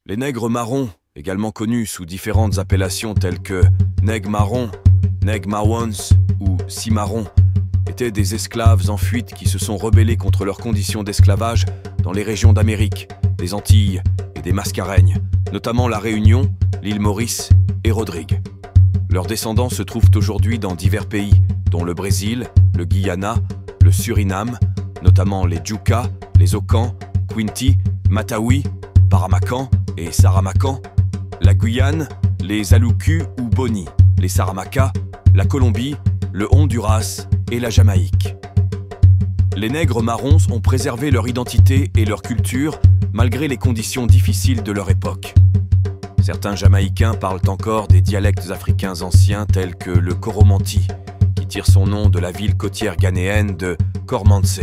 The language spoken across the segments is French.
Les nègres marrons, également connus sous différentes appellations telles que nègres marrons, nègres marrons ou cimarrons, étaient des esclaves en fuite qui se sont rebellés contre leurs conditions d'esclavage dans les régions d'Amérique, des Antilles et des Mascareignes, notamment la Réunion, l'île Maurice et Rodrigue. Leurs descendants se trouvent aujourd'hui dans divers pays, dont le Brésil, le Guyana, le Suriname, notamment les Djuka, les Okans, Kwinti, Matawi, Paramakan et Saramaccan, la Guyane, les Aluku ou Boni, les Saramacas, la Colombie, le Honduras et la Jamaïque. Les nègres marrons ont préservé leur identité et leur culture malgré les conditions difficiles de leur époque. Certains Jamaïcains parlent encore des dialectes africains anciens tels que le Koromanti, qui tire son nom de la ville côtière ghanéenne de Kormantse.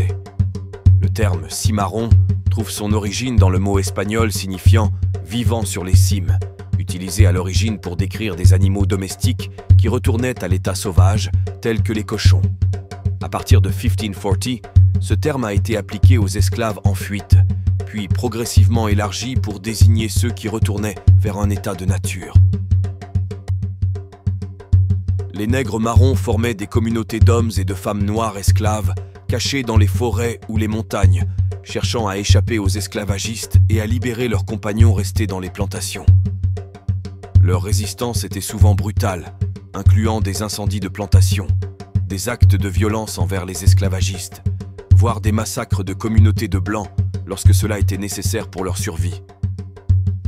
Le terme cimarron trouve son origine dans le mot espagnol signifiant « vivant sur les cimes », utilisé à l'origine pour décrire des animaux domestiques qui retournaient à l'état sauvage, tels que les cochons. À partir de 1540, ce terme a été appliqué aux esclaves en fuite, puis progressivement élargi pour désigner ceux qui retournaient vers un état de nature. Les nègres marrons formaient des communautés d'hommes et de femmes noires esclaves, cachés dans les forêts ou les montagnes, cherchant à échapper aux esclavagistes et à libérer leurs compagnons restés dans les plantations. Leur résistance était souvent brutale, incluant des incendies de plantations, des actes de violence envers les esclavagistes, voire des massacres de communautés de blancs lorsque cela était nécessaire pour leur survie.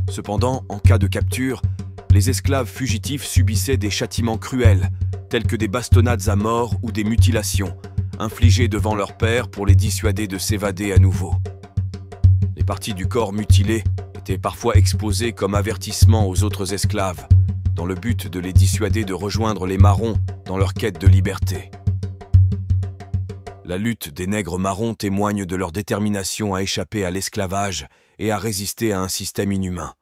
Cependant, en cas de capture, les esclaves fugitifs subissaient des châtiments cruels, tels que des bastonnades à mort ou des mutilations, infligées devant leur père pour les dissuader de s'évader à nouveau. Les parties du corps mutilées étaient parfois exposées comme avertissement aux autres esclaves, dans le but de les dissuader de rejoindre les marrons dans leur quête de liberté. La lutte des nègres marrons témoigne de leur détermination à échapper à l'esclavage et à résister à un système inhumain.